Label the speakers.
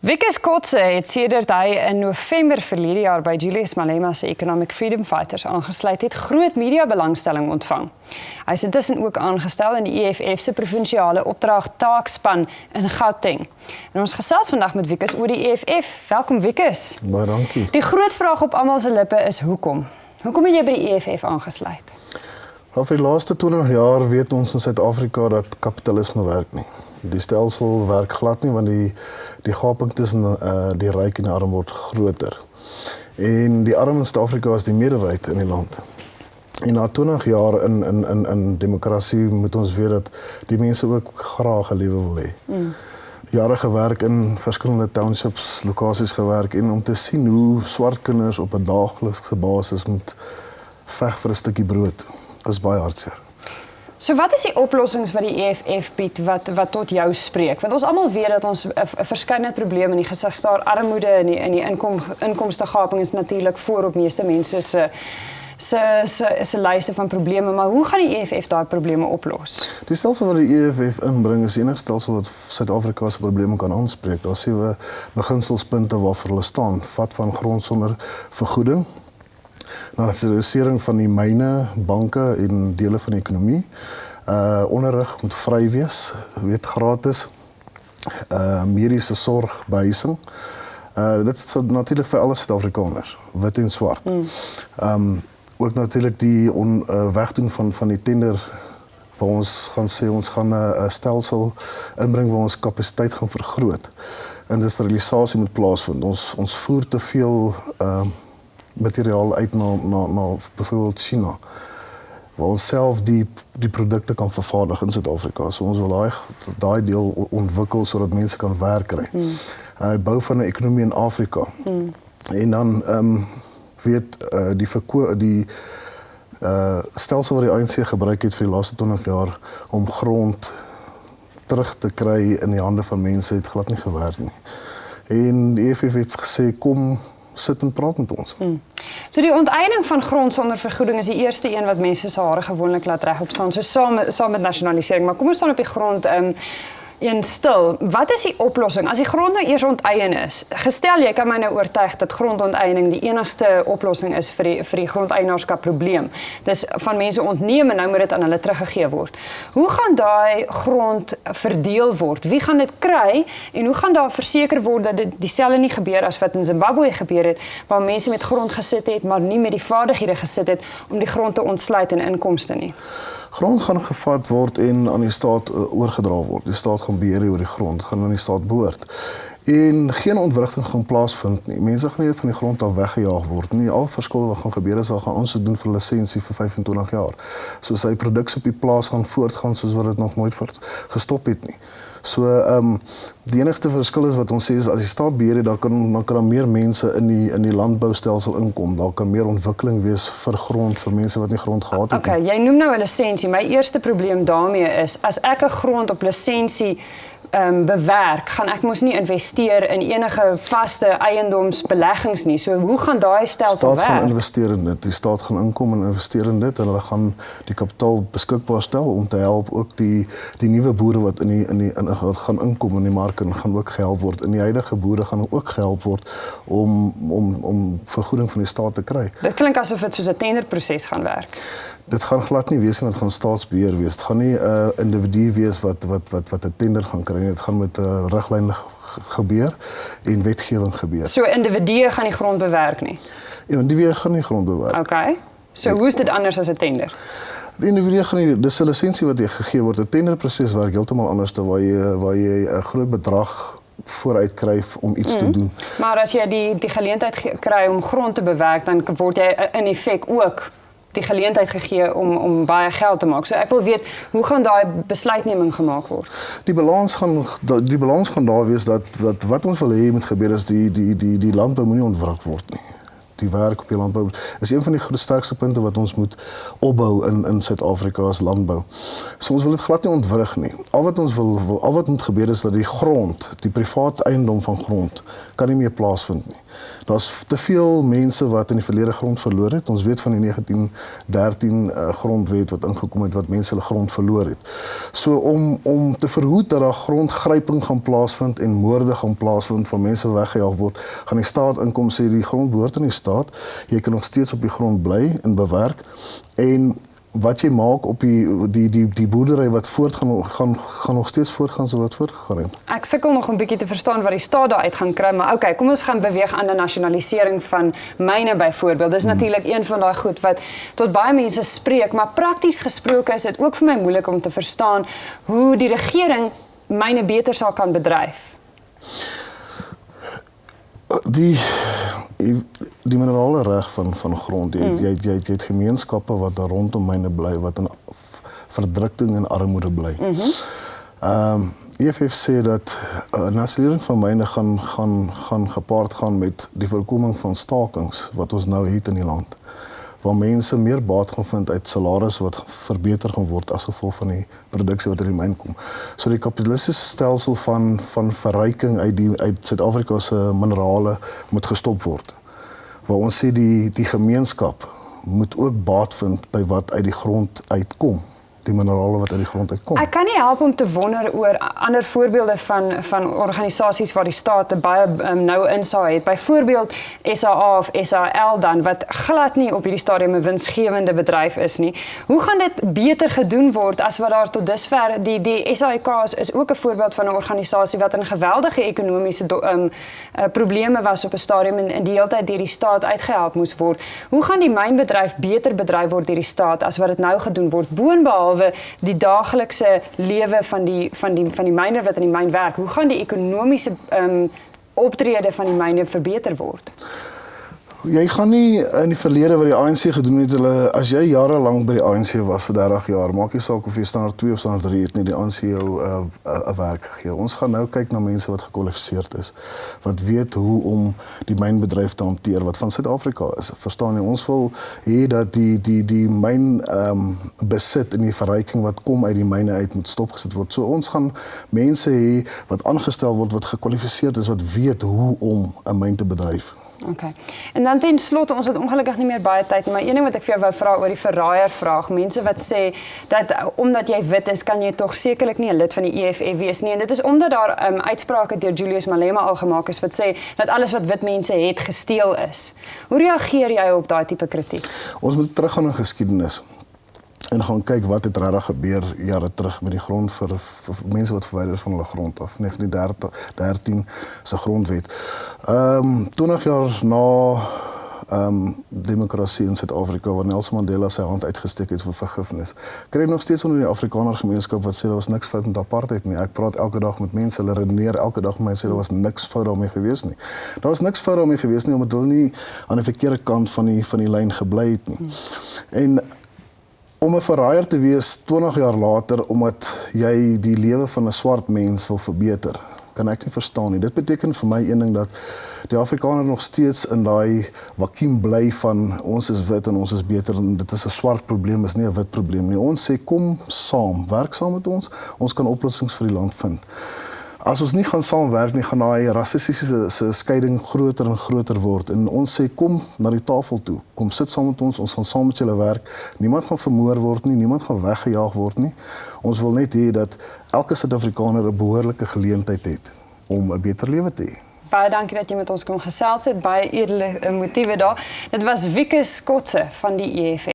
Speaker 1: Wikus Kotse het sedert hy in November verlede jaar by Julius Malema se Economic Freedom Fighters aangesluit het, groot media belangstelling ontvang. Hy is intussen ook aangestel in die EFF se provinsiale opdrag taakspan in Gauteng. En ons gesels vandag met Wikus oor die EFF. Welkom Wikus.
Speaker 2: Baie dankie.
Speaker 1: Die groot vraag op almal se lippe is hoekom? Hoekom het jy by die EFF aangesluit?
Speaker 2: Vir die laaste 20 jaar weet ons in Suid-Afrika dat kapitalisme werk nie. Die stelsel werk glad nie, want die gaping tussen die ryk en die arm word groter. En die arm in Suid-Afrika is die meerderheid in die land. En na 20 jaar in demokrasie moet ons weet dat die mense ook graag 'n lewe wil hê. Jare gewerk in verskillende townships, lokasies gewerk en om te sien hoe swart kinders op 'n daaglikse basis moet veg vir 'n stukkie brood, is baie hartseer.
Speaker 1: So wat is die oplossings wat die EFF bied wat tot jou spreek? Want ons almal weet dat ons 'n verskeidenheid probleme in die gesig staar. Armoede en die inkomstegaping is natuurlik voor op meeste mense se lyste van probleme, maar hoe gaan die EFF daai probleme oplos?
Speaker 2: Die stelsel wat die EFF inbring is die enigste stelsel wat Suid-Afrika se probleme kan aanspreek. Daar sien we beginselspunte waarvoor hulle staan. Vat van grond sonder vergoeding, nasionalisering van die myne, banke en dele van die ekonomie. Onderrig moet vry wees, weet gratis. Mediese sorg, behuising. Dit is natuurlik vir alle Suid-Afrikaners, wit en swart. Ook natuurlik die wegdoen van die tender, waar ons gaan sê ons gaan 'n stelsel inbring waar ons kapasiteit gaan vergroot. Industrialisasie moet plaasvind. Ons voer te veel materiaal uit na byvoorbeeld China, waar ons self die produkte kan vervaardig in Suid-Afrika. So ons wil daai deel ontwikkel sodat mense kan werk kry. Bou van 'n ekonomie in Afrika. En dan die stelsel wat die ANC gebruik het vir die laaste 20 jaar om grond terug te kry in die hande van mense het glad nie gewerk nie. En die EFF het gesê kom sit en praat met ons.
Speaker 1: So die onteiening van grond sonder vergoeding is die eerste een wat mense se hare gewoonlik laat regop staan, so saam met nasionalisering. Maar kom ons staan op die grond een stil. Wat is die oplossing? As die grond nou eers onteien is, gestel jy kan my nou oortuig dat grondonteiening die enigste oplossing is vir die grondeienaarskap probleem. Dis van mense ontneem en nou moet dit aan hulle teruggegee word. Hoe gaan daai grond verdeel word? Wie gaan dit kry en hoe gaan daar verseker word dat dit dieselfde nie gebeur as wat in Zimbabwe gebeur het, waar mense met grond gesit het, maar nie met die vaardighede gesit het om die grond te ontsluit in inkomste nie?
Speaker 2: Grond gaan gevat word en aan die staat oorgedra word. Die staat gaan beheer oor die grond, gaan aan die staat behoort. En geen ontwrigting gaan plaasvind nie. Mense gaan nie van die grond af weggejaag word nie. Al verskil wat gaan gebeur is al gaan ons doen vir lisensie vir 25 jaar. So sy produksie op die plaas gaan voortgaan soos wat dit nog nooit gestop het nie. So die enigste verskil is wat ons sê is as die staat beheer het, dan kan daar meer mense in die landboustelsel inkom. Daar kan meer ontwikkeling wees vir grond vir mense wat nie grond gehad het nie.
Speaker 1: Okay, jy noem nou 'n lisensie. My eerste probleem daarmee is as ek 'n grond op lisensie bewerk, gaan ek mos nie investeer in enige vaste eiendomsbeleggings nie. So hoe gaan daai stelsel werk?
Speaker 2: Die staat gaan investeer in dit. Die staat gaan inkom en investeer in dit en hulle gaan die kapitaal beskikbaar stel om te help ook die nuwe boere wat wat gaan inkom in die mark en gaan ook gehelp word. En die huidige boere gaan ook gehelp word om vergoeding van die staat te kry.
Speaker 1: Dit klink asof dit soos 'n tenderproses gaan werk.
Speaker 2: Dit gaan glad nie wees nie, want het gaan staatsbeheer wees. Het gaan nie 'n individu wees wat 'n tender gaan kry. Dit gaan met riglyne gebeur en wetgewing gebeur.
Speaker 1: So individue gaan die grond bewerk nie?
Speaker 2: Ja, individue gaan nie grond bewerk.
Speaker 1: Okay. So hoe is dit anders as 'n tender?
Speaker 2: Die individue gaan nie, dis 'n lisensie wat jy gegee word. 'n tenderproses werk heeltemal anders te waar jy 'n groot bedrag vooruit kry om iets te doen.
Speaker 1: Maar as jy die geleentheid kry om grond te bewerk, dan word jy in effek ook die geleentheid gegee om baie geld te maak. So ek wil weet, hoe gaan daai besluitneming gemaak word?
Speaker 2: Die balans gaan daar wees dat wat ons wil hê moet gebeur is die landbou moenie ontwrig word nie. Die werk op die landbou is een van die sterkste punte wat ons moet opbou in Suid-Afrika as landbou. So ons wil dit glad nie ontwrig nie. Al wat moet gebeur is dat die grond, die private eiendom van grond, kan nie meer plaasvind nie. Daar's te veel mense wat in die verlede grond verloor het. Ons weet van die 1913 grondwet wat ingekom het wat mense hulle grond verloor het. So om te verhoed dat daar grondgryping gaan plaasvind en moorde gaan plaasvind van mense weggejaag word, gaan die staat inkom sê die grond behoort aan die staat. Jy kan nog steeds op die grond bly en bewerk en wat jy maak op die boerdery wat voortgaan gaan nog steeds voortgaan soos wat voortgegaan het.
Speaker 1: Ek sukkel nog 'n bietjie te verstaan wat die staat daar uit gaan kry, maar okay, kom ons gaan beweeg aan 'n nasionalisering van myne byvoorbeeld. Dis natuurlik een van daai goed wat tot baie mense spreek, maar prakties gesproke is dit ook vir my moeilik om te verstaan hoe die regering myne beter sal kan bedryf.
Speaker 2: Die minerale reg van grond, jy het gemeenskappe wat daar rondom myne bly, wat in verdrukking en armoede bly. EFF sê dat nasionalisering van myne gaan gepaard gaan met die voorkoming van stakings wat ons nou het in die land, waar mense meer baat gaan vind uit salarisse wat verbeter gaan word as gevolg van die produksie wat uit die myn kom. So die kapitalistiese stelsel van verryking uit Suid-Afrika se minerale moet gestop word. Waar ons sê die gemeenskap moet ook baat vind by wat uit die grond uitkom. Die minerale wat uit die grond uitkom.
Speaker 1: Ek kan nie help om te wonder oor ander voorbeelde van organisasies waar die staat baie nou insaai het. Byvoorbeeld SAA of SAL dan, wat glad nie op hierdie stadium 'n winsgewende bedryf is nie. Hoe gaan dit beter gedoen word as wat daar tot dusver, die SAIK is ook 'n voorbeeld van 'n organisasie wat in geweldige ekonomiese probleme was op 'n stadium en die hele tyd deur die staat uitgehelp moes word. Hoe gaan die mynbedryf beter bedryf word deur die staat as wat dit nou gedoen word? Boonbehalwe die daaglikse lewe van die myner wat in die myn werk. Hoe gaan die ekonomiese optrede van die myne verbeter word?
Speaker 2: Jy gaan nie in die verlede wat die ANC gedoen het, as jy jarelang by die ANC was vir 30 jaar, maak nie saak of jy standaard 2 of standaard 3 het nie, die ANC jou 'n werk gegee. Ons gaan nou kyk na mense wat gekwalifiseerd is, wat weet hoe om die mynbedryf te hanteer, wat van Suid-Afrika is. Verstaan jy, ons wil hê dat die myn besit en die verryking wat kom uit die myne uit moet stopgesit word. So ons gaan mense hê wat aangestel word, wat gekwalifiseerd is, wat weet hoe om 'n myn te bedryf.
Speaker 1: Okay. En dan ten slotte, ons het ongelukkig nie meer baie tyd nie, maar een ding wat ek vir jou wou vra oor die verraaier vraag. Mense wat sê dat omdat jy wit is, kan jy tog sekerlik nie 'n lid van die EFF wees nie. En dit is omdat daar uitsprake deur Julius Malema al gemaak is wat sê dat alles wat wit mense het gesteel is. Hoe reageer jy op daai tipe kritiek?
Speaker 2: Ons moet teruggaan in geskiedenis en gaan kyk wat het regtig gebeur jare terug met die grond vir mense wat verwyder is van hulle grond af. 1913 se grondwet. 20 jaar na demokrasie in Suid-Afrika, waar Nelson Mandela sy hand uitgesteek het vir vergifnis, kry nog steeds onder die Afrikaner gemeenskap wat sê daar was niks fout met apartheid nie. Ek praat elke dag met mense, hulle redeneer elke dag met my sê daar was niks fout daarmee gewees nie. Daar was niks fout daarmee gewees nie omdat hulle nie aan die verkeerde kant van die lyn gebly het nie. En om 'n verraaier te wees 20 jaar later omdat jy die lewe van 'n swart mens wil verbeter, kan ek nie verstaan nie. Dit beteken vir my een ding dat die Afrikaner nog steeds in daai vakuum bly van ons is wit en ons is beter en dit is 'n swart probleem, is nie 'n wit probleem nie. Ons sê kom saam, werk saam met ons kan oplossings vir die land vind. As ons nie gaan saamwerk nie, gaan daai rassistiese skeiding groter en groter word. En ons sê kom na die tafel toe. Kom sit saam met ons gaan saam met julle werk. Niemand gaan vermoor word nie, niemand gaan weggejaag word nie. Ons wil net hê dat elke Suid-Afrikaner 'n behoorlike geleentheid het om 'n beter lewe te hê.
Speaker 1: Baie dankie dat jy met ons kom gesels het, baie edele motiewe daar. Dit was Wieke Skotse van die EFF.